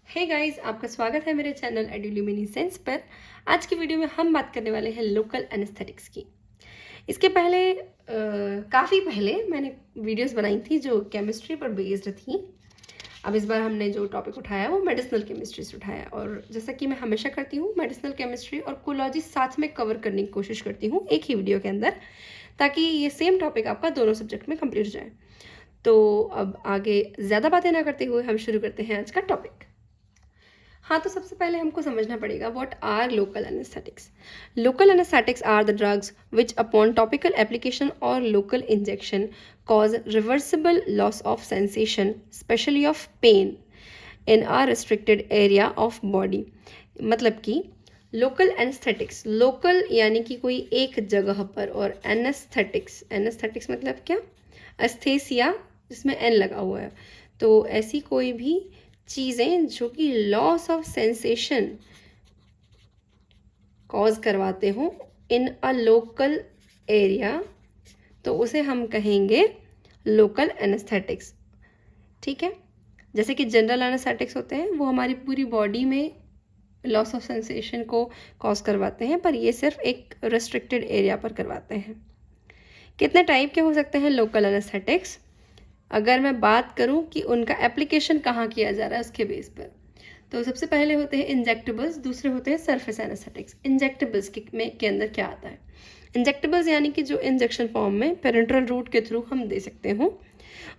Hey guys, आपका स्वागत है मेरे चैनल एड्यूल्यूमिनेसेंस पर। आज की वीडियो में हम बात करने वाले हैं लोकल एनेस्थेटिक्स की। इसके पहले काफ़ी पहले मैंने वीडियोस बनाई थी जो केमिस्ट्री पर बेस्ड थी। अब इस बार हमने जो टॉपिक उठाया वो मेडिसिनल केमिस्ट्री से उठाया, और जैसा कि मैं हमेशा करती हूँ मेडिसिनल केमिस्ट्री और कोलॉजी साथ में कवर करने की कोशिश करती हूँ एक ही वीडियो के अंदर, ताकि ये सेम टॉपिक आपका दोनों सब्जेक्ट में कंप्लीट हो जाए। तो अब आगे ज़्यादा बातें ना करते हुए हम शुरू करते हैं आज का टॉपिक। हाँ, तो सबसे पहले हमको समझना पड़ेगा what are local anaesthetics. Local anaesthetics are the drugs which upon topical application और local injection cause reversible loss of sensation specially of pain in a restricted area of body. मतलब कि लोकल एनेस्थेटिक्स, लोकल यानी कि कोई एक जगह पर, और एनेस्थेटिक्स, एनेस्थेटिक्स मतलब क्या, एस्थेसिया जिसमें एन लगा हुआ है। तो ऐसी कोई भी चीज़ें जो कि लॉस ऑफ सेंसेशन कॉज करवाते हो इन अ लोकल एरिया, तो उसे हम कहेंगे लोकल एनेस्थेटिक्स। ठीक है, जैसे कि जनरल एनेस्थेटिक्स होते हैं वो हमारी पूरी बॉडी में लॉस ऑफ सेंसेशन को कॉज करवाते हैं, पर ये सिर्फ एक रेस्ट्रिक्टेड एरिया पर करवाते हैं। कितने टाइप के हो सकते हैं लोकल एनेस्थेटिक्स? अगर मैं बात करूं कि उनका एप्लीकेशन कहाँ किया जा रहा है उसके बेस पर, तो सबसे पहले होते हैं इंजेक्टेबल्स, दूसरे होते हैं सरफेस एनेस्थेटिक्स। इंजेक्टेबल्स के अंदर क्या आता है? इंजेक्टेबल्स यानी कि जो इंजेक्शन फॉर्म में पेरेंट्रल रूट के थ्रू हम दे सकते हो।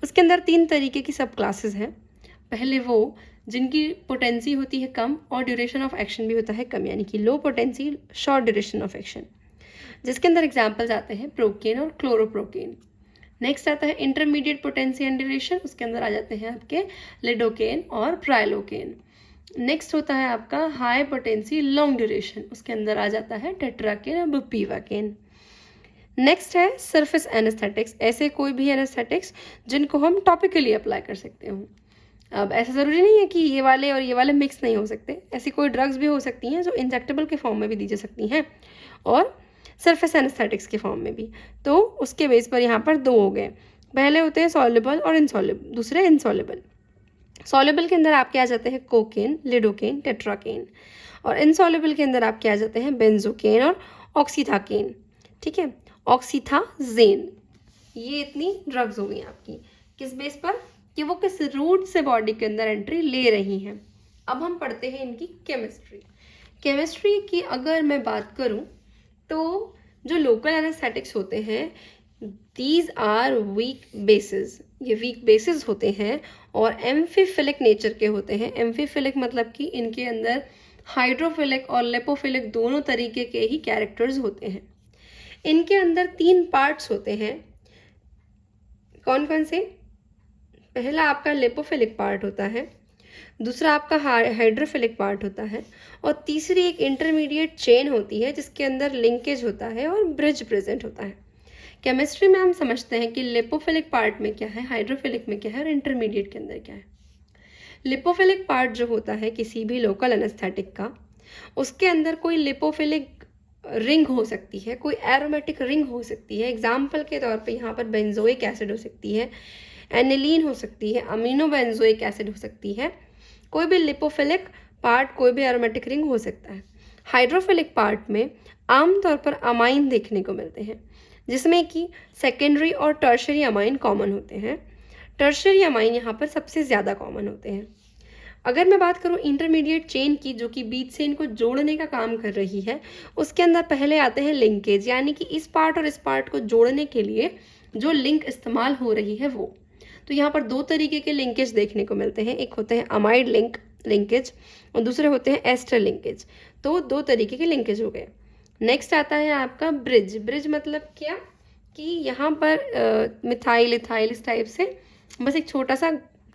उसके अंदर 3 तरीके की सब क्लासेस हैं। पहले वो जिनकी पोटेंसी होती है कम और ड्यूरेशन ऑफ एक्शन भी होता है कम, यानी कि low potency short duration of action, जिसके अंदर एग्जाम्पल्स आते हैं प्रोकेन और क्लोरोप्रोकेन। नेक्स्ट आता है इंटरमीडिएट पोटेंसी एंड ड्यूरेशन, उसके अंदर आ जाते हैं आपके लिडोकेन और प्राइलोकेन। नेक्स्ट होता है आपका हाई पोटेंसी लॉन्ग ड्यूरेशन, उसके अंदर आ जाता है टेट्राकेन और बुपीवाकेन। नेक्स्ट है सरफेस एनेस्थेटिक्स, ऐसे कोई भी एनेस्थेटिक्स जिनको हम टॉपिकली अप्लाई कर सकते हो। अब ऐसा ज़रूरी नहीं है कि ये वाले और ये वाले मिक्स नहीं हो सकते, ऐसी कोई ड्रग्स भी हो सकती हैं जो इंजेक्टेबल के फॉर्म में भी दी जा सकती हैं और सरफेस एनेस्थेटिक्स के फॉर्म में भी। तो उसके बेस पर यहाँ पर 2 हो गए। पहले होते हैं सॉल्युबल और इनसॉल्युबल, दूसरे इनसॉल्युबल। सॉल्युबल के अंदर आपके आ जाते हैं कोकेन, लिडोकेन, टेट्राकेन, और इनसॉल्युबल के अंदर आपके आ जाते हैं बेंजोकेन और ऑक्सीथाकेन। ठीक है, ऑक्सीथाजेन। ये इतनी ड्रग्स हो गई आपकी। किस बेस पर? कि वो किस रूट से बॉडी के अंदर एंट्री ले रही हैं। अब हम पढ़ते हैं इनकी केमिस्ट्री। केमिस्ट्री की अगर मैं बात करूं तो जो लोकल एनेस्थेटिक्स होते हैं, दीज आर वीक बेसिस, ये वीक बेसिस होते हैं और एम्फीफिलिक नेचर के होते हैं। एम्फीफिलिक मतलब कि इनके अंदर हाइड्रोफिलिक और लेपोफिलिक दोनों तरीके के ही कैरेक्टर्स होते हैं। इनके अंदर 3 पार्ट्स होते हैं। कौन कौन से? पहला आपका लेपोफिलिक पार्ट होता है, दूसरा आपका हाइड्रोफिलिक पार्ट होता है, और तीसरी एक इंटरमीडिएट चेन होती है जिसके अंदर लिंकेज होता है और ब्रिज प्रेजेंट होता है। केमिस्ट्री में हम समझते हैं कि लिपोफिलिक पार्ट में क्या है, हाइड्रोफिलिक में क्या है और इंटरमीडिएट के अंदर क्या है। लिपोफिलिक पार्ट जो होता है किसी भी लोकल एनेस्थेटिक का, उसके अंदर कोई लिपोफिलिक रिंग हो सकती है, कोई एरोमेटिक रिंग हो सकती है। एग्जाम्पल के तौर पे यहाँ पर बेंजोइक एसिड हो सकती है, एनिलीन हो सकती है, अमीनो बेंजोइक एसिड हो सकती है। कोई भी लिपोफिलिक पार्ट, कोई भी एरोमेटिक रिंग हो सकता है। हाइड्रोफिलिक पार्ट में आमतौर पर अमाइन देखने को मिलते हैं, जिसमें कि सेकेंडरी और टर्शरी अमाइन कॉमन होते हैं। टर्शरी अमाइन यहाँ पर सबसे ज़्यादा कॉमन होते हैं। अगर मैं बात करूँ इंटरमीडिएट चेन की, जो कि बीच से इनको जोड़ने का काम कर रही है, उसके अंदर पहले आते हैं लिंकेज, यानी कि इस पार्ट और इस पार्ट को जोड़ने के लिए जो लिंक इस्तेमाल हो रही है वो। तो यहाँ पर 2 तरीके के लिंकेज देखने को मिलते हैं, एक होते हैं अमाइड लिंकेज और दूसरे होते हैं एस्टर लिंकेज। तो 2 तरीके के लिंकेज हो गए। नेक्स्ट आता है आपका ब्रिज। ब्रिज मतलब क्या कि यहाँ पर मिथाइल, इथाइल, इस टाइप से बस एक छोटा सा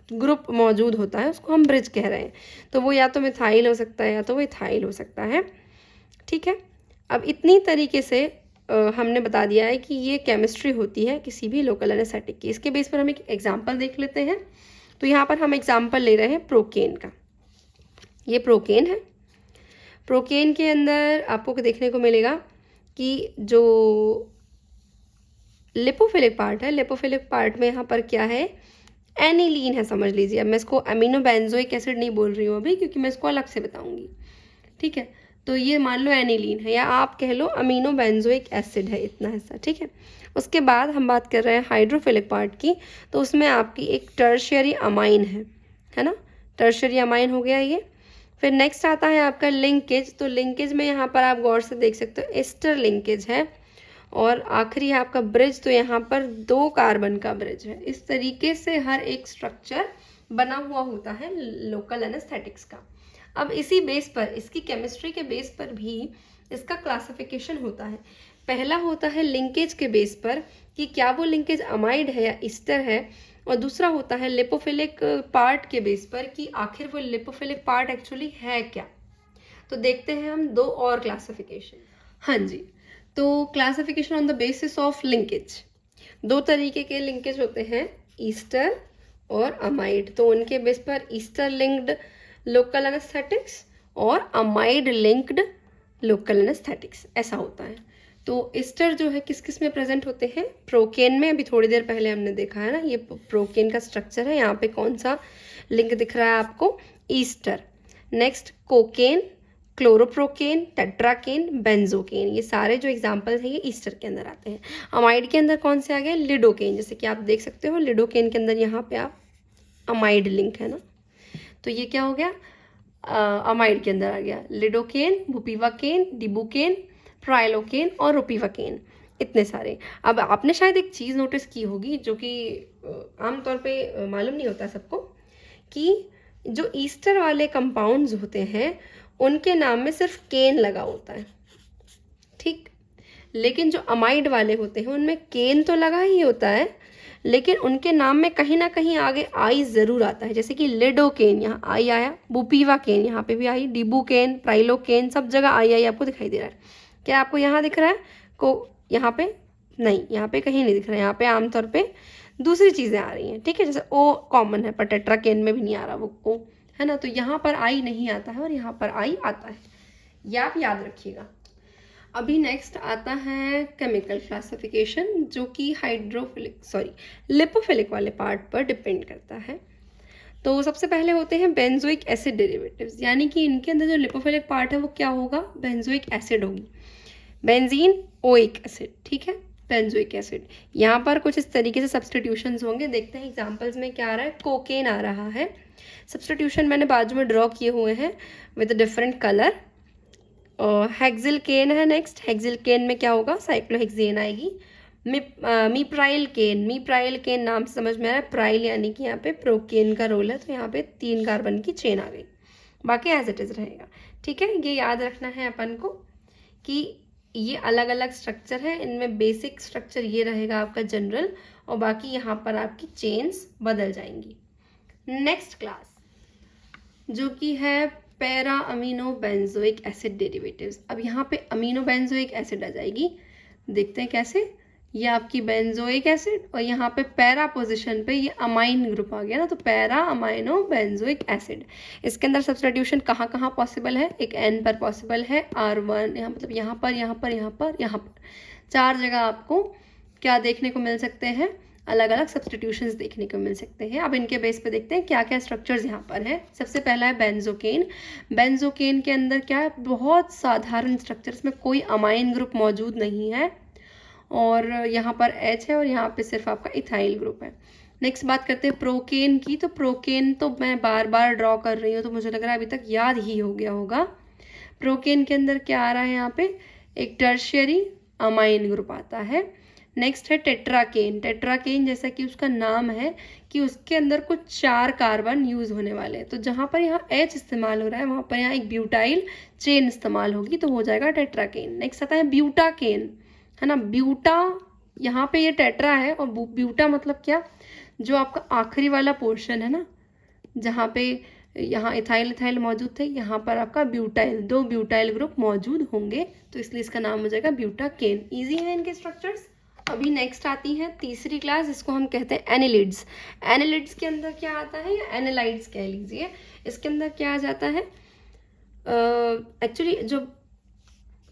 ग्रुप मौजूद होता है, उसको हम ब्रिज कह रहे हैं। तो वो या तो मिथाइल हो सकता है या तो वो इथाइल हो सकता है। ठीक है, अब इतनी तरीके से हमने बता दिया है कि ये केमिस्ट्री होती है किसी भी लोकल एनेस्थेटिक की। इसके बेस पर हम एक एग्जाम्पल देख लेते हैं। तो यहाँ पर हम एग्जाम्पल ले रहे हैं प्रोकेन का। ये प्रोकेन है। प्रोकेन के अंदर आपको देखने को मिलेगा कि जो लिपोफिलिक पार्ट है, लिपोफिलिक पार्ट में यहाँ पर क्या है, एनिलीन है समझ लीजिए। अब मैं इसको अमीनो बेंजोइक एसिड नहीं बोल रही हूँ अभी, क्योंकि मैं इसको अलग से बताऊंगी, ठीक है। तो ये मान लो एनिलीन है, या आप कह लो अमीनो बेंजोइक एसिड है, इतना हिस्सा, ठीक है। उसके बाद हम बात कर रहे हैं हाइड्रोफिलिक पार्ट की, तो उसमें आपकी एक टर्शियरी अमाइन है ना, टर्शियरी अमाइन हो गया ये। फिर नेक्स्ट आता है आपका लिंकेज, तो लिंकेज में यहाँ पर आप गौर से देख सकते हो एस्टर लिंकेज है, और आखिरी है आपका ब्रिज, तो यहाँ पर 2 कार्बन का ब्रिज है। इस तरीके से हर एक स्ट्रक्चर बना हुआ होता है लोकल एनेस्थेटिक्स का। अब इसी बेस पर, इसकी केमिस्ट्री के बेस पर भी इसका क्लासिफिकेशन होता है। पहला होता है लिंकेज के बेस पर कि क्या वो लिंकेज अमाइड है या ईस्टर है, और दूसरा होता है लिपोफिलिक पार्ट के बेस पर कि आखिर वो लिपोफिलिक पार्ट एक्चुअली है क्या। तो देखते हैं हम 2 और क्लासिफिकेशन। हाँ जी, तो classification on the basis of linkage, 2 तरीके के लिंकेज होते हैं, ईस्टर और अमाइड। तो उनके बेस पर ईस्टर लिंक्ड लोकल एनेस्थेटिक्स और अमाइड लिंक्ड लोकल एनेस्थेटिक्स, ऐसा होता है। तो ईस्टर जो है किस किस में प्रेजेंट होते हैं, प्रोकेन में, अभी थोड़ी देर पहले हमने देखा है ना, ये प्रोकेन का स्ट्रक्चर है। यहाँ पे कौन सा लिंक दिख रहा है आपको, Easter. Next cocaine, क्लोरोप्रोकेन, tetracaine, benzocaine, ये सारे जो एग्जांपल्स हैं ये ईस्टर के अंदर आते हैं। अमाइड के अंदर कौन से आ गए, लिडोकेन, जैसे कि आप देख सकते हो लिडोकेन के अंदर यहाँ पे आप अमाइड लिंक है ना, तो ये क्या हो गया, अमाइड के अंदर आ गया लिडोकेन, बुपीवाकेन, डिबुकेन, प्राइलोकेन और रोपीवाकेन, इतने सारे। अब आपने शायद एक चीज़ नोटिस की होगी जो कि आमतौर पे मालूम नहीं होता सबको, कि जो ईस्टर वाले कंपाउंड्स होते हैं उनके नाम में सिर्फ केन लगा होता है, ठीक। लेकिन जो अमाइड वाले होते हैं उनमें केन तो लगा ही होता है, लेकिन उनके नाम में कहीं ना कहीं आगे आई ज़रूर आता है। जैसे कि लिडोकेन, यहाँ आई आया, बुपीवाकेन यहाँ पे भी आई, डिबुकेन, प्राइलोकेन, सब जगह आई आपको दिखाई दे रहा है। क्या आपको यहाँ दिख रहा है को, यहाँ पे नहीं, यहाँ पे कहीं नहीं दिख रहा है। यहाँ पे आमतौर पे दूसरी चीज़ें आ रही हैं, ठीक है। जैसे ओ कॉमन है, पर टेट्राकेन में भी नहीं आ रहा वो ओ, है ना। तो यहाँ पर आई नहीं आता है और यहाँ पर आई आता है, ये आप याद रखिएगा। अभी नेक्स्ट आता है केमिकल क्लासिफिकेशन, जो कि लिपोफिलिक वाले पार्ट पर डिपेंड करता है। तो सबसे पहले होते हैं बेंजोइक एसिड डेरिवेटिव्स, यानी कि इनके अंदर जो लिपोफिलिक पार्ट है वो क्या होगा, बेंजोइक एसिड होगी, बेंजीन ओइक एसिड, ठीक है, बेंजोइक एसिड। यहाँ पर कुछ इस तरीके से सब्सटीट्यूशंस होंगे, देखते हैं एग्जांपल्स में क्या आ रहा है। कोकेन आ रहा है, सब्सटीट्यूशन मैंने बाजू में ड्रॉ किए हुए हैं विद डिफरेंट कलर। हेक्सिल केन है नेक्स्ट, हेक्सिल केन में क्या होगा, साइक्लोहेक्सेन आएगी। मीप्राइल केन नाम से समझ में आ रहा है, प्राइल यानी कि यहाँ पे प्रोकेन का रोल है, तो यहाँ पे 3 कार्बन की चेन आ गई, बाकी एज इट इज रहेगा, ठीक है। ये याद रखना है अपन को कि ये अलग अलग स्ट्रक्चर है, इनमें बेसिक स्ट्रक्चर ये रहेगा आपका जनरल, और बाकी यहाँ पर आपकी चेन्स बदल जाएंगी। नेक्स्ट क्लास जो कि है para amino benzoic acid derivatives. अब यहाँ पे अमीनो बेंजोइक एसिड आ जाएगी, देखते हैं कैसे। ये आपकी बेंजोइक एसिड और यहाँ पे पैरा पोजीशन पे ये अमाइन ग्रुप आ गया ना, तो पैरा अमाइनो बेंजोइक एसिड। इसके अंदर सब्स्टिट्यूशन कहाँ कहाँ पॉसिबल है, एक एन पर पॉसिबल है, R1 यहाँ मतलब यहाँ पर, यहाँ पर, यहाँ पर, यहाँ पर, 4 जगह आपको क्या देखने को मिल सकते हैं, अलग अलग सब्स्टिट्यूशंस देखने को मिल सकते हैं। अब इनके बेस पे देखते हैं क्या क्या स्ट्रक्चर्स यहाँ पर है। सबसे पहला है बेंजोकेन। बेंजोकेन के अंदर क्या है, बहुत साधारण स्ट्रक्चर, इसमें कोई अमाइन ग्रुप मौजूद नहीं है, और यहाँ पर H है और यहाँ पे सिर्फ आपका इथाइल ग्रुप है। नेक्स्ट बात करते हैं प्रोकेन की। तो प्रोकेन तो मैं बार बार ड्रॉ कर रही हूँ, तो मुझे लग रहा है अभी तक याद ही हो गया होगा। प्रोकेन के अंदर क्या आ रहा है, यहाँ पे एक टर्शियरी अमाइन ग्रुप आता है। नेक्स्ट है टेट्राकेन। टेट्राकेन जैसा कि उसका नाम है कि उसके अंदर कुछ 4 कार्बन यूज होने वाले हैं, तो जहाँ पर यहाँ H इस्तेमाल हो रहा है वहाँ पर यहाँ एक ब्यूटाइल चेन इस्तेमाल होगी, तो हो जाएगा टेट्राकेन। नेक्स्ट आता है ब्यूटाकेन, है ना। ब्यूटा, यहाँ पे ये टेट्रा है और ब्यूटा मतलब क्या, जो आपका आखिरी वाला पोर्शन है ना, जहाँ पे यहाँ इथाइल मौजूद थे, यहाँ पर आपका ब्यूटाइल, 2 ब्यूटाइल ग्रुप मौजूद होंगे, तो इसलिए इसका नाम हो जाएगा ब्यूटाकेन। ईजी है इनके स्ट्रक्चर्स। अभी नेक्स्ट आती है तीसरी क्लास, जिसको हम कहते हैं एनिलिड्स। एनिलिड्स के अंदर क्या आता है, या एनालाइड्स कह लीजिए, इसके अंदर क्या आ जाता है, एक्चुअली जो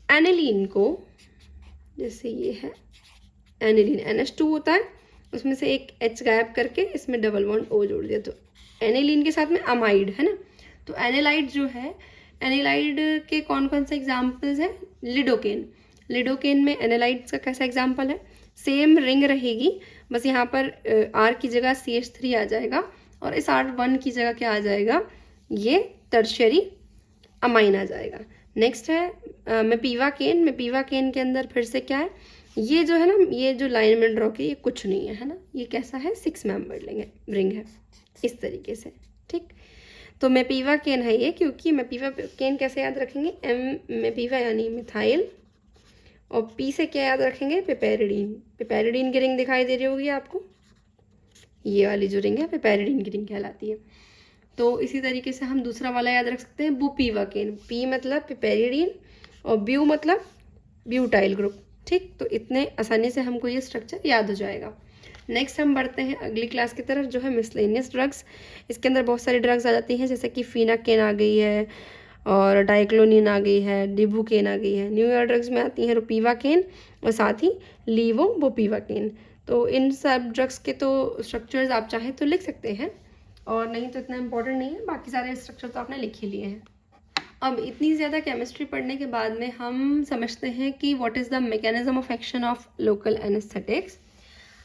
एनिलीन को, जैसे ये है एनिलीन, NH2 होता है, उसमें से एक H गायब करके इसमें डबल बॉन्ड O जोड़ दिया, तो एनिलीन के साथ में अमाइड है ना। तो एनिलाइड जो है, एनिलाइड के कौन कौन से एग्जाम्पल्स हैं? लिडोकेन। लिडोकेन में एनिलाइड का कैसा एग्जाम्पल है? सेम रिंग रहेगी, बस यहाँ पर R की जगह CH3 आ जाएगा और इस R1 की जगह क्या आ जाएगा? ये टर्शियरी अमाइन आ जाएगा। नेक्स्ट है मेपीवा केन। मेपीवा केन के अंदर फिर से क्या है? ये जो है ना, ये जो लाइन में ड्रॉ की, ये कुछ नहीं है ना, ये कैसा है? 6 मेंबर रिंग है इस तरीके से, ठीक। तो मेपीवा केन है ये, क्योंकि मेपीवा केन कैसे याद रखेंगे? मेपीवा यानी मिथाइल, और पी से क्या याद रखेंगे? पिपेरिडीन। पिपेरिडीन की रिंग दिखाई दे रही होगी आपको, ये वाली जो रिंग है पिपेरिडीन की रिंग कहलाती है। तो इसी तरीके से हम दूसरा वाला याद रख सकते हैं, बुपीवा केन। पी मतलब पिपेरिडीन और ब्यू मतलब ब्यूटाइल ग्रुप, ठीक। तो इतने आसानी से हमको ये स्ट्रक्चर याद हो जाएगा। नेक्स्ट हम बढ़ते हैं अगली क्लास की तरफ, जो है मिसलेनियस ड्रग्स। इसके अंदर बहुत सारी ड्रग्स आ जाती हैं, जैसे कि फिनाकेन आ गई है और डाइक्लोनिन आ गई है, डिबुकेन आ गई है। न्यू ईयर ड्रग्स में आती हैं रोपीवाकेन और साथ ही लीवोबुपीवाकेन। तो इन सब ड्रग्स के तो स्ट्रक्चर्स आप चाहें तो लिख सकते हैं, और नहीं तो इतना इम्पोर्टेंट नहीं है, बाकी सारे स्ट्रक्चर तो आपने लिख ही लिए हैं। अब इतनी ज़्यादा केमिस्ट्री पढ़ने के बाद में हम समझते हैं कि what is the mechanism of action of local anaesthetics.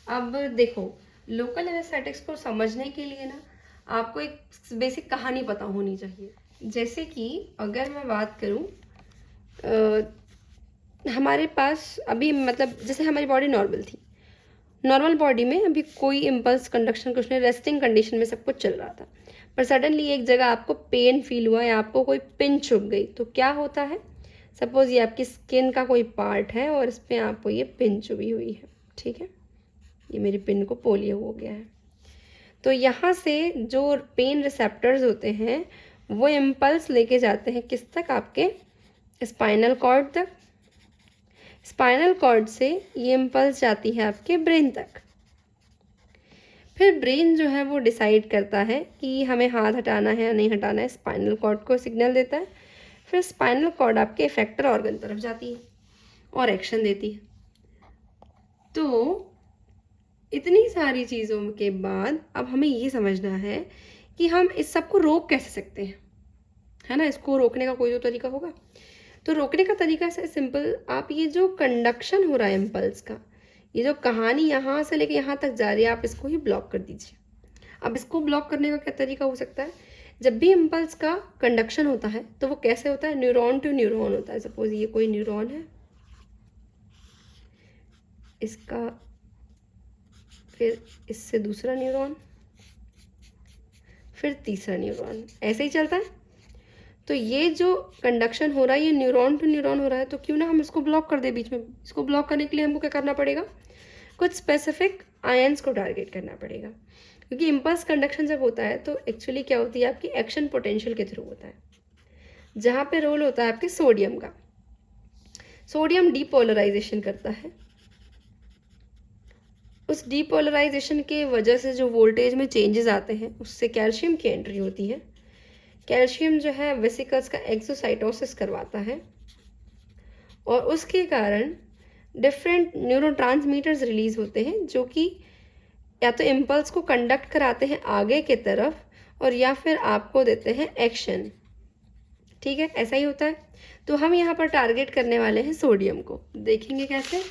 अब देखो, लोकल एनेस्थेटिक्स को समझने के लिए ना आपको एक बेसिक कहानी पता होनी चाहिए। जैसे कि अगर मैं बात करूं, हमारे पास अभी मतलब जैसे हमारी बॉडी नॉर्मल थी, नॉर्मल बॉडी में अभी कोई इम्पल्स कंडक्शन कुछ नहीं, रेस्टिंग कंडीशन में सब कुछ चल रहा था, पर सडनली एक जगह आपको पेन फील हुआ या आपको कोई पिन चुभ गई, तो क्या होता है? सपोज ये आपकी स्किन का कोई पार्ट है और इस पर आपको ये पिन चुभी हुई है, ठीक है, ये मेरी पिन को पोलियो हो गया है। तो यहाँ से जो पेन रिसेप्टर्स होते हैं वो इम्पल्स लेके जाते हैं किस तक? आपके स्पाइनल कॉर्ड तक। स्पाइनल कॉर्ड से ये इम्पल्स जाती है आपके ब्रेन तक। फिर ब्रेन जो है वो डिसाइड करता है कि हमें हाथ हटाना है या नहीं हटाना है, स्पाइनल कॉर्ड को सिग्नल देता है। फिर स्पाइनल कॉर्ड आपके इफेक्टर ऑर्गन तरफ जाती है और एक्शन देती है। तो इतनी सारी चीज़ों के बाद अब हमें ये समझना है कि हम इस सब को रोक कैसे सकते हैं, है ना। इसको रोकने का कोई तो तरीका होगा। तो रोकने का तरीका है सिंपल, आप ये जो कंडक्शन हो रहा है इम्पल्स का, ये जो कहानी यहाँ से लेके यहाँ तक जा रही है, आप इसको ही ब्लॉक कर दीजिए। अब इसको ब्लॉक करने का क्या तरीका हो सकता है? जब भी इम्पल्स का कंडक्शन होता है तो वो कैसे होता है? न्यूरॉन टू न्यूरॉन होता है। सपोज ये कोई न्यूरॉन है, इसका फिर इससे दूसरा न्यूरॉन, फिर तीसरा न्यूरॉन, ऐसे ही चलता है। तो ये जो कंडक्शन हो रहा है ये न्यूरॉन टू न्यूरॉन हो रहा है, तो क्यों ना हम इसको ब्लॉक कर दे बीच में। इसको ब्लॉक करने के लिए हमको क्या करना पड़ेगा? कुछ स्पेसिफिक आयंस को टारगेट करना पड़ेगा, क्योंकि इम्पल्स कंडक्शन जब होता है तो एक्चुअली क्या होती है? आपकी एक्शन पोटेंशियल के थ्रू होता है, जहाँ पे रोल होता है आपके सोडियम का। सोडियम डीपोलराइजेशन करता है, उस डीपोलराइजेशन के वजह से जो वोल्टेज में चेंजेस आते हैं उससे कैल्शियम की एंट्री होती है। कैल्शियम जो है वेसिकल्स का एक्सोसाइटोसिस करवाता है और उसके कारण डिफरेंट न्यूरोट्रांसमीटर्स रिलीज होते हैं, जो कि या तो इम्पल्स को कंडक्ट कराते हैं आगे के तरफ और या फिर आपको देते हैं एक्शन, ठीक है, ऐसा ही होता है। तो हम यहाँ पर टारगेट करने वाले हैं सोडियम को, देखेंगे कैसे।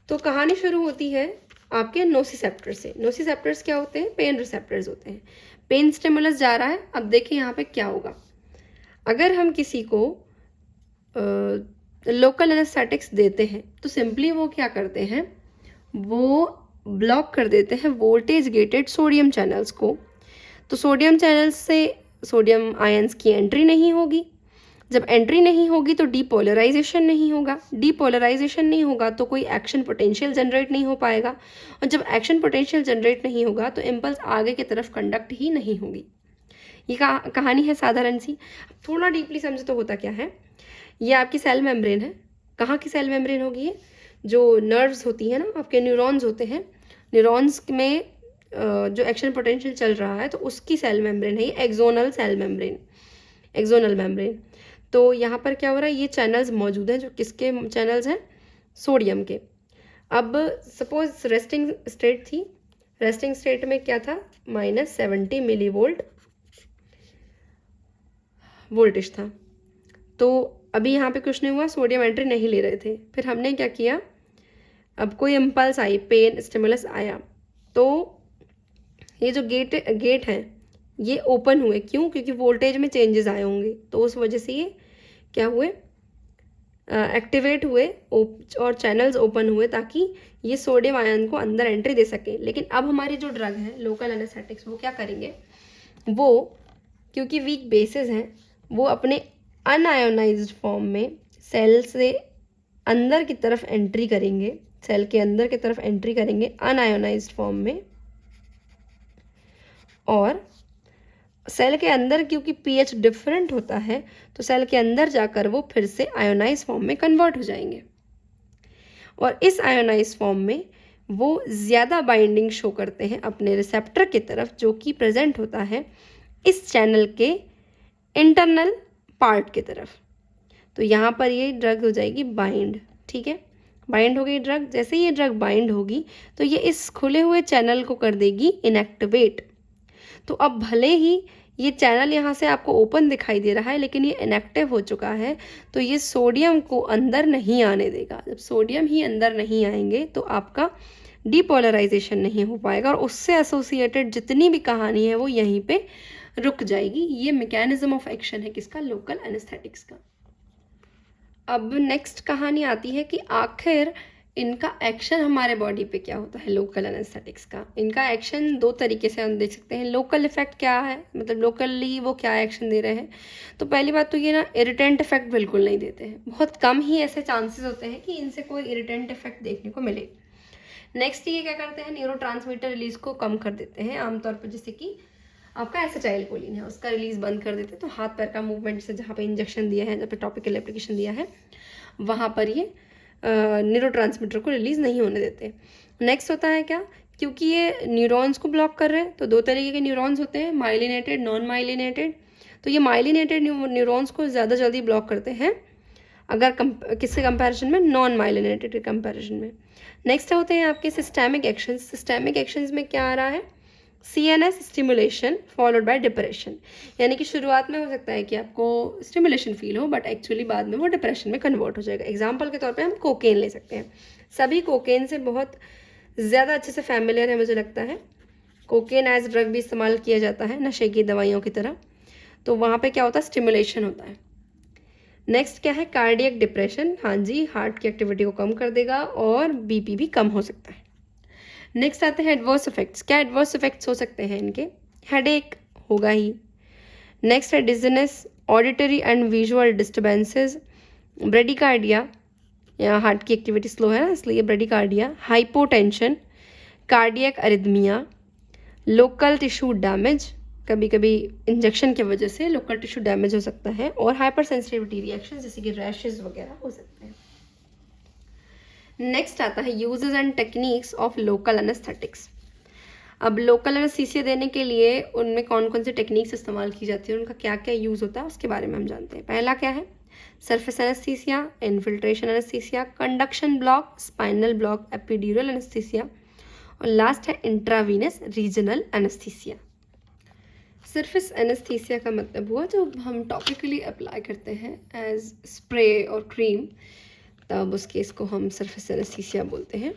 तो कहानी शुरू होती है आपके नोसिसेप्टर से। नोसिसेप्टर्स क्या होते हैं? पेन रिसेप्टर्स होते हैं। पेन स्टिमुलस जा रहा है, अब देखिए यहाँ पे क्या होगा। अगर हम किसी को लोकल एनेस्थेटिक्स देते हैं तो सिंपली वो क्या करते हैं? वो ब्लॉक कर देते हैं वोल्टेज गेटेड सोडियम चैनल्स को। तो सोडियम चैनल्स से सोडियम आयंस की एंट्री नहीं होगी। जब एंट्री नहीं होगी तो डीपोलराइजेशन नहीं होगा। डीपोलराइजेशन नहीं होगा तो कोई एक्शन पोटेंशियल जनरेट नहीं हो पाएगा, और जब एक्शन पोटेंशियल जनरेट नहीं होगा तो इम्पल्स आगे की तरफ कंडक्ट ही नहीं होगी। ये कहानी है साधारण सी। थोड़ा डीपली समझे तो होता क्या है, ये आपकी सेल मेम्ब्रेन है। कहाँ की सेल मेम्ब्रेन होगी ये? जो नर्व्स होती है ना, आपके न्यूरॉन्स होते हैं, न्यूरॉन्स में जो एक्शन पोटेंशियल चल रहा है तो उसकी सेल मेम्ब्रेन है ये, axonal cell membrane, axonal membrane. तो यहाँ पर क्या हो रहा है? ये चैनल्स मौजूद हैं, जो किसके चैनल्स हैं? सोडियम के। अब सपोज रेस्टिंग स्टेट थी, रेस्टिंग स्टेट में क्या था, -70 मिली वोल्टेज था। तो अभी यहाँ पे कुछ नहीं हुआ, सोडियम एंट्री नहीं ले रहे थे। फिर हमने क्या किया, अब कोई इम्पल्स आई, पेन स्टिमुलस आया, तो ये जो गेट है ये ओपन हुए। क्यों? क्योंकि वोल्टेज में चेंजेस आए होंगे, तो उस वजह से ये क्या हुए, एक्टिवेट हुए और चैनल्स ओपन हुए ताकि ये सोडियम आयन को अंदर एंट्री दे सके। लेकिन अब हमारी जो ड्रग है लोकल एनेस्थेटिक्स, वो क्या करेंगे, वो क्योंकि वीक बेसिस हैं, वो अपने अनआयोनाइज्ड फॉर्म में सेल से अंदर की तरफ एंट्री करेंगे, सेल के अंदर की तरफ एंट्री करेंगे अनआयोनाइज्ड फॉर्म में, और सेल के अंदर क्योंकि पीएच डिफरेंट होता है तो सेल के अंदर जाकर वो फिर से आयोनाइज फॉर्म में कन्वर्ट हो जाएंगे। और इस आयोनाइज फॉर्म में वो ज़्यादा बाइंडिंग शो करते हैं अपने रिसेप्टर की तरफ, जो कि प्रेजेंट होता है इस चैनल के इंटरनल पार्ट की तरफ। तो यहाँ पर ये ड्रग हो जाएगी बाइंड, ठीक है, बाइंड हो गई ड्रग। जैसे ये ड्रग बाइंड होगी तो ये इस खुले हुए चैनल को कर देगी इनएक्टिवेट। तो अब भले ही ये चैनल यहाँ से आपको ओपन दिखाई दे रहा है, लेकिन ये इनएक्टिव हो चुका है, तो ये सोडियम को अंदर नहीं आने देगा। जब सोडियम ही अंदर नहीं आएंगे तो आपका डीपोलराइजेशन नहीं हो पाएगा, और उससे एसोसिएटेड जितनी भी कहानी है वो यहीं पे रुक जाएगी। ये मैकेनिज्म ऑफ एक्शन है किसका, लोकल एनेस्थेटिक्स का। अब नेक्स्ट कहानी आती है कि आखिर इनका एक्शन हमारे बॉडी पे क्या होता है लोकल एनेस्थेटिक्स का। इनका एक्शन दो तरीके से हम देख सकते हैं। लोकल इफेक्ट क्या है, मतलब लोकली वो क्या एक्शन दे रहे हैं। तो पहली बात तो ये ना, इरिटेंट इफेक्ट बिल्कुल नहीं देते हैं, बहुत कम ही ऐसे चांसेस होते हैं कि इनसे कोई इरिटेंट इफेक्ट देखने को मिले। नेक्स्ट ये क्या करते हैं, न्यूरोट्रांसमीटर रिलीज को कम कर देते हैं आमतौर पर, जैसे कि आपका एसिटाइलकोलिन है उसका रिलीज बंद कर देते हैं। तो हाथ पैर का मूवमेंट से जहाँ पे इंजेक्शन दिया है, जहाँ पे टॉपिकल एप्लीकेशन दिया है, वहाँ पर ये न्यूरोट्रांसमीटर को रिलीज नहीं होने देते। नेक्स्ट होता है क्या, क्योंकि ये न्यूरॉन्स को ब्लॉक कर रहे हैं, तो दो तरीके के न्यूरॉन्स होते हैं, माइलिनेटेड, नॉन माइलिनेटेड। तो ये माइलिनेटेड न्यूरॉन्स को ज़्यादा जल्दी ब्लॉक करते हैं अगर किसके कंपैरिजन में, नॉन माइलिनेटेड के कंपैरिजन में। नेक्स्ट होते हैं आपके सिस्टेमिक एक्शंस। सिस्टेमिक एक्शंस में क्या आ रहा है, CNS stimulation followed by depression. यानी कि शुरुआत में हो सकता है कि आपको स्टिमुलेशन फील हो, बट एक्चुअली बाद में वो डिप्रेशन में कन्वर्ट हो जाएगा। एग्जाम्पल के तौर पे हम कोकेन ले सकते हैं। सभी कोकेन से बहुत ज़्यादा अच्छे से फैमिलियर है मुझे लगता है। कोकेन एज ड्रग भी इस्तेमाल किया जाता है नशे की दवाइयों की तरह। तो वहाँ पे क्या होता है, स्टिमुलेशन होता है। नेक्स्ट क्या है, कार्डियक डिप्रेशन। हाँ जी, हार्ट की एक्टिविटी को कम कर देगा और BP भी कम हो सकता है। नेक्स्ट आते हैं एडवर्स इफेक्ट्स। क्या एडवर्स इफेक्ट्स हो सकते हैं इनके, हेडेक होगा ही। नेक्स्ट है dizziness, auditory and visual disturbances, bradycardia, यहाँ हार्ट की एक्टिविटी स्लो है ना इसलिए bradycardia, hypotension, cardiac arrhythmia, local tissue damage, कभी कभी इंजेक्शन की वजह से लोकल टिश्यू डैमेज हो सकता है, और हाइपर सेंसिटिविटी रिएक्शन जैसे कि रैशेज वगैरह हो सकते हैं। नेक्स्ट आता है uses and techniques of local anaesthetics. अब लोकल एनेस्थीसिया देने के लिए उनमें कौन कौन सी टेक्निक्स इस्तेमाल की जाती है, उनका क्या क्या यूज़ होता है उसके बारे में हम जानते हैं। पहला क्या है, surface anaesthesia, infiltration anaesthesia, conduction block, spinal block, epidural anaesthesia, और लास्ट है intravenous regional anaesthesia. Surface anaesthesia का मतलब हुआ जो हम टॉपिकली अप्लाई करते हैं एज स्प्रे और क्रीम, तब उस केस को हम सरफेस एनेस्थीसिया बोलते हैं।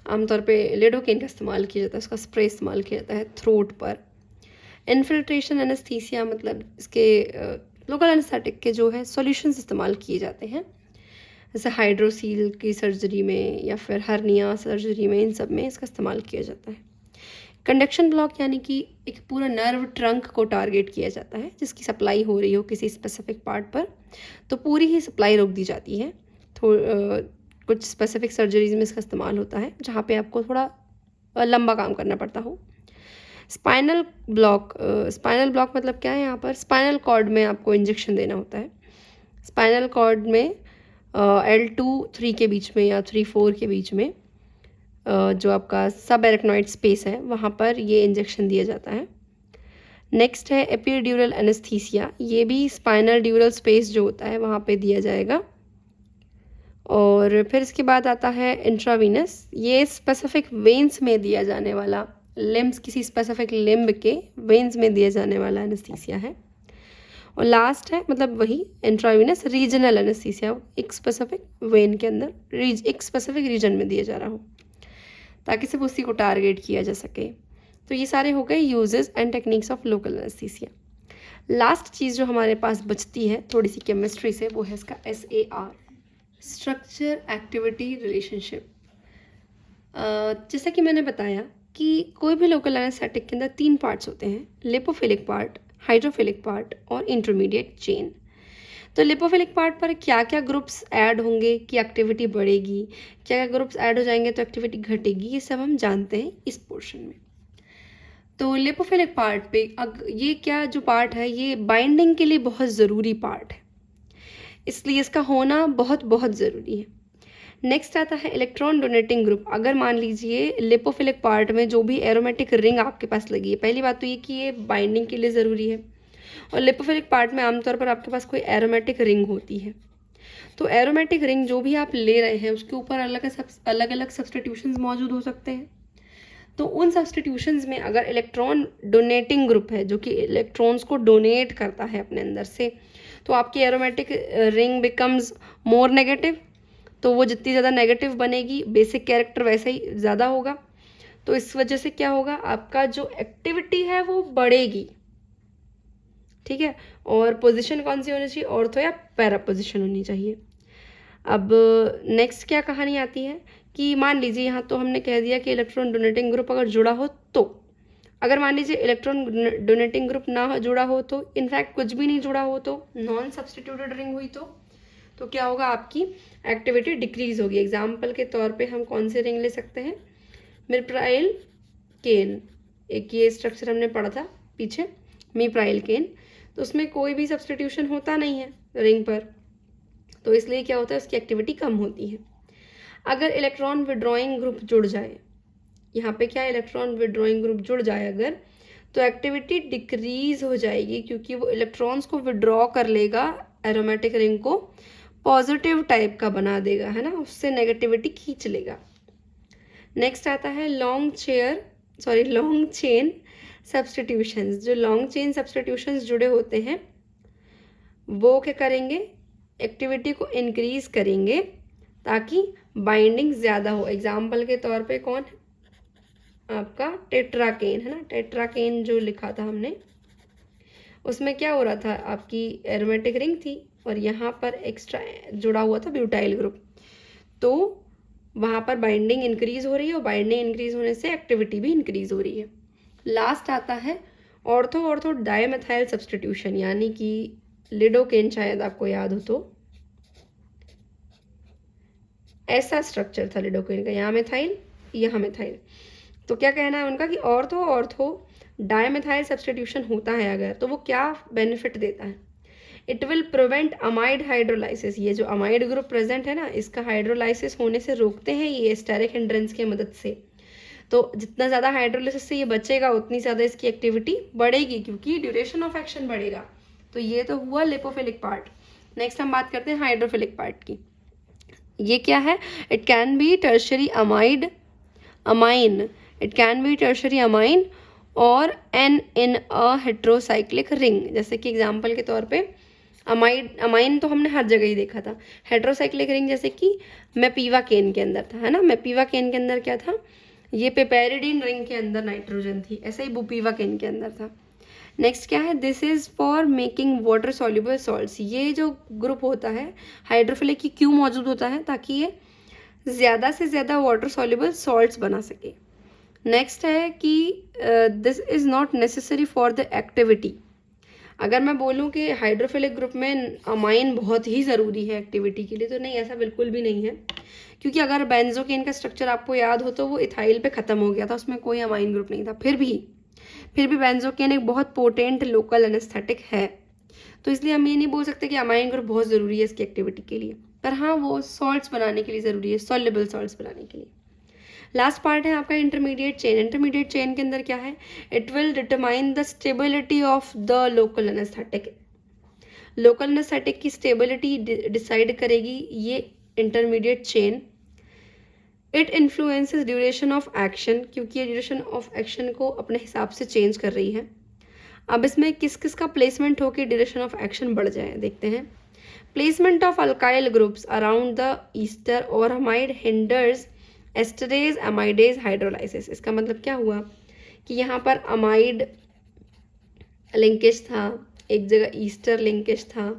आमतौर पे लिडोकेन का इस्तेमाल किया जाता है, उसका स्प्रे इस्तेमाल किया जाता है थ्रोट पर। इन्फिल्ट्रेशन एनेस्थीसिया मतलब इसके लोकल एनेस्थेटिक के जो है सॉल्यूशंस इस्तेमाल किए जाते हैं, जैसे हाइड्रोसील की सर्जरी में या फिर हर्निया सर्जरी में, इन सब में इसका इस्तेमाल किया जाता है। कंडक्शन ब्लॉक यानी कि एक पूरा नर्व ट्रंक को टारगेट किया जाता है जिसकी सप्लाई हो रही हो किसी स्पेसिफिक पार्ट पर, तो पूरी ही सप्लाई रोक दी जाती है। कुछ स्पेसिफिक सर्जरीज में इसका इस्तेमाल होता है जहाँ पे आपको थोड़ा लंबा काम करना पड़ता हो। स्पाइनल ब्लॉक मतलब क्या है, यहाँ पर स्पाइनल कॉर्ड में आपको इंजेक्शन देना होता है। स्पाइनल कॉर्ड में L2-3 के बीच में या 3-4 के बीच में जो आपका सब एरेक्नॉइड स्पेस है वहाँ पर ये इंजेक्शन दिया जाता है। नेक्स्ट है एपिड्यूरल एनेस्थीसिया, ये भी स्पाइनल ड्यूरल स्पेस जो होता है वहाँ पे दिया जाएगा, और फिर इसके बाद आता है इंट्रावीनस, ये स्पेसिफिक वेन्स में दिया जाने वाला, लिम्स किसी स्पेसिफिक लिम्ब के वेन्स में दिया जाने वाला एनेस्थीसिया है। और लास्ट है मतलब वही इंट्रावीनस रीजनल एनेस्थीसिया, एक स्पेसिफिक वेन के अंदर एक स्पेसिफिक रीजन में दिया जा रहा हो ताकि सिर्फ उसी को टारगेट किया जा सके। तो ये सारे हो गए uses and techniques of local anaesthesia. Last चीज़ जो हमारे पास बचती है थोड़ी सी केमिस्ट्री से, वो है इसका SAR, स्ट्रक्चर एक्टिविटी रिलेशनशिप। जैसा कि मैंने बताया कि कोई भी लोकल एनेस्थेटिक के अंदर 3 पार्ट्स होते हैं, लिपोफिलिक पार्ट, हाइड्रोफिलिक पार्ट और इंटरमीडिएट चेन। तो लिपोफिलिक पार्ट पर क्या क्या ग्रुप्स ऐड होंगे कि एक्टिविटी बढ़ेगी, क्या क्या ग्रुप्स ऐड हो जाएंगे तो एक्टिविटी घटेगी, ये सब हम जानते हैं इस पोर्शन में। तो लिपोफिलिक पार्ट पे ये क्या जो पार्ट है ये बाइंडिंग के लिए बहुत ज़रूरी पार्ट है, इसलिए इसका होना बहुत बहुत ज़रूरी है। नेक्स्ट आता है इलेक्ट्रॉन डोनेटिंग ग्रुप। अगर मान लीजिए लिपोफिलिक पार्ट में जो भी एरोमेटिक रिंग आपके पास लगी है, पहली बात तो ये कि ये बाइंडिंग के लिए ज़रूरी है, और लिपोफिलिक पार्ट में आमतौर पर आपके पास कोई एरोमेटिक रिंग होती है। तो एरोमेटिक रिंग जो भी आप ले रहे हैं उसके ऊपर अलग अलग सब्स्टिट्यूशंस मौजूद हो सकते हैं। तो उन सब्स्टिट्यूशंस में अगर इलेक्ट्रॉन डोनेटिंग ग्रुप है जो कि इलेक्ट्रॉन्स को डोनेट करता है अपने अंदर से, तो आपकी aromatic ring becomes more negative. तो वो जितनी ज़्यादा नेगेटिव बनेगी बेसिक कैरेक्टर वैसे ही ज़्यादा होगा। तो इस वजह से क्या होगा, आपका जो एक्टिविटी है वो बढ़ेगी, ठीक है। और पोजीशन कौन सी होनी चाहिए, ऑर्थो या पैरा पोजीशन होनी चाहिए। अब नेक्स्ट क्या कहानी आती है कि मान लीजिए यहाँ तो हमने कह दिया कि इलेक्ट्रॉन डोनेटिंग ग्रुप अगर जुड़ा हो, तो अगर मान लीजिए इलेक्ट्रॉन डोनेटिंग ग्रुप ना जुड़ा हो, तो इनफैक्ट कुछ भी नहीं जुड़ा हो, तो नॉन सब्स्टिट्यूटेड रिंग हुई, तो क्या होगा, आपकी एक्टिविटी डिक्रीज होगी। एग्जाम्पल के तौर पे हम कौन से रिंग ले सकते हैं, मिप्राइल केन, एक ये स्ट्रक्चर हमने पढ़ा था पीछे, मिप्राइल केन, तो उसमें कोई भी सब्स्टिट्यूशन होता नहीं है रिंग पर, तो इसलिए क्या होता है, उसकी एक्टिविटी कम होती है। अगर इलेक्ट्रॉन विड्रॉइंग ग्रुप जुड़ जाए, यहाँ पे क्या इलेक्ट्रॉन विड्रॉइंग ग्रुप जुड़ जाए अगर, तो एक्टिविटी डिक्रीज हो जाएगी, क्योंकि वो इलेक्ट्रॉन्स को विड्रॉ कर लेगा, एरोमेटिक रिंग को पॉजिटिव टाइप का बना देगा, है ना, उससे नेगेटिविटी खींच लेगा। नेक्स्ट आता है लॉन्ग चेन सब्स्टिट्यूशंस। जो लॉन्ग चेन सब्स्टिट्यूशंस जुड़े होते हैं वो क्या करेंगे, एक्टिविटी को इंक्रीज करेंगे ताकि बाइंडिंग ज़्यादा हो। एग्जाम्पल के तौर पे कौन है, आपका टेट्राकेन, है ना, टेट्राकेन जो लिखा था हमने, उसमें क्या हो रहा था, आपकी एरोमेटिक रिंग थी और यहाँ पर एक्स्ट्रा जुड़ा हुआ था ब्यूटाइल ग्रुप, तो वहाँ पर बाइंडिंग इंक्रीज हो रही है और बाइंडिंग इंक्रीज होने से एक्टिविटी भी इंक्रीज हो रही है। लास्ट आता है ऑर्थो डाइमेथाइल सब्स्टिट्यूशन, यानी कि लिडोकेन, शायद आपको याद हो तो ऐसा स्ट्रक्चर था लिडोकेन का, यहाँ मिथाइल यहाँ मिथाइल। तो क्या कहना है उनका कि ऑर्थो डाइमेथाइल सब्स्टिट्यूशन होता है अगर, तो वो क्या बेनिफिट देता है, it will prevent amide hydrolysis. ये जो अमाइड ग्रुप प्रेजेंट है ना, इसका हाइड्रोलाइसिस होने से रोकते हैं ये स्टेरिक हिंड्रेंस की मदद से। तो जितना ज़्यादा हाइड्रोलाइसिस से ये बचेगा उतनी ज़्यादा इसकी एक्टिविटी बढ़ेगी, क्योंकि ड्यूरेशन ऑफ एक्शन बढ़ेगा। तो ये तो हुआ लिपोफिलिक पार्ट। नेक्स्ट हम बात करते हैं हाइड्रोफिलिक पार्ट की। ये क्या है, it can be tertiary amine, it can be tertiary amine और एन इन अ हेट्रोसाइक्लिक रिंग। जैसे कि एग्जाम्पल के तौर पे अमाइन तो हमने हर जगह ही देखा था, हेट्रोसाइक्लिक रिंग जैसे कि मेपीवा केन के अंदर था, है ना, मेपीवा केन के अंदर क्या था, ये पेपेरिडीन रिंग के अंदर नाइट्रोजन थी, ऐसे ही बुपीवा केन के अंदर था। नेक्स्ट क्या है, this is for making water soluble salts. ये जो ग्रुप होता है हाइड्रोफिलिक की क्यों मौजूद होता है, ताकि ये ज़्यादा से ज़्यादा वाटर सॉल्युबल सॉल्ट्स बना सके। नेक्स्ट है कि this is not necessary for the activity. अगर मैं बोलूँ कि हाइड्रोफिलिक ग्रुप में अमाइन बहुत ही ज़रूरी है एक्टिविटी के लिए, तो नहीं, ऐसा बिल्कुल भी नहीं है, क्योंकि अगर बेंजोकेन का स्ट्रक्चर आपको याद हो तो वो इथाइल पे ख़त्म हो गया था, उसमें कोई अमाइन ग्रुप नहीं था। फिर भी बेंजोकेन एक बहुत पोटेंट लोकल एनेस्थेटिक है, तो इसलिए हम ये नहीं बोल सकते कि अमाइन ग्रुप बहुत ज़रूरी है इसकी एक्टिविटी के लिए, पर हाँ वो सॉल्ट्स बनाने के लिए ज़रूरी है, सॉल्युबल सॉल्ट्स बनाने के लिए। लास्ट पार्ट है आपका इंटरमीडिएट चेन। इंटरमीडिएट चेन के अंदर क्या है, it will determine the stability of the local anaesthetic. Local anaesthetic की स्टेबिलिटी डिसाइड करेगी ये intermediate chain. It influences duration of action, क्योंकि ये ड्यूरेशन ऑफ एक्शन को अपने हिसाब से चेंज कर रही है। अब इसमें किस किस का प्लेसमेंट हो कि ड्यूरेशन ऑफ एक्शन बढ़ जाए, देखते हैं। Placement of alkyl groups around the Easter और अमाइड हिंडर्स एस्टरेज अमाइडेज हाइड्रोलाइसिस। इसका मतलब क्या हुआ कि यहाँ पर अमाइड लिंकेज था, एक जगह ईस्टर लिंकेज था,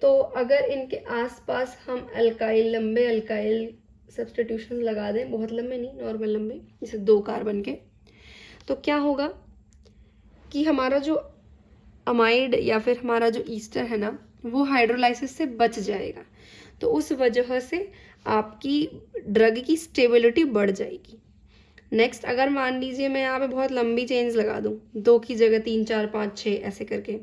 तो अगर इनके आसपास हम अल्काइल, लंबे अल्काइल सब्स्टिट्यूशन लगा दें, बहुत लंबे नहीं, नॉर्मल लंबे, जैसे 2 कार्बन के, तो क्या होगा कि हमारा जो अमाइड या फिर हमारा जो ईस्टर है ना, वो हाइड्रोलाइसिस से बच जाएगा। तो उस वजह से आपकी ड्रग की स्टेबिलिटी बढ़ जाएगी। नेक्स्ट, अगर मान लीजिए मैं यहाँ पे बहुत लंबी चेन्स लगा दूँ, 2 की जगह 3 4 5 6 ऐसे करके,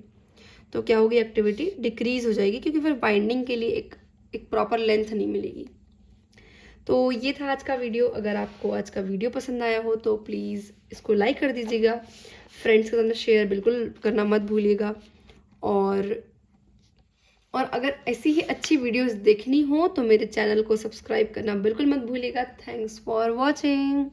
तो क्या होगी, एक्टिविटी डिक्रीज हो जाएगी, क्योंकि फिर बाइंडिंग के लिए एक प्रॉपर लेंथ नहीं मिलेगी। तो ये था आज का वीडियो। अगर आपको आज का वीडियो पसंद आया हो तो प्लीज़ इसको लाइक कर दीजिएगा, फ्रेंड्स के साथ शेयर बिल्कुल करना मत भूलिएगा, और अगर ऐसी ही अच्छी वीडियोस देखनी हो तो मेरे चैनल को सब्सक्राइब करना बिल्कुल मत भूलिएगा। Thanks for watching.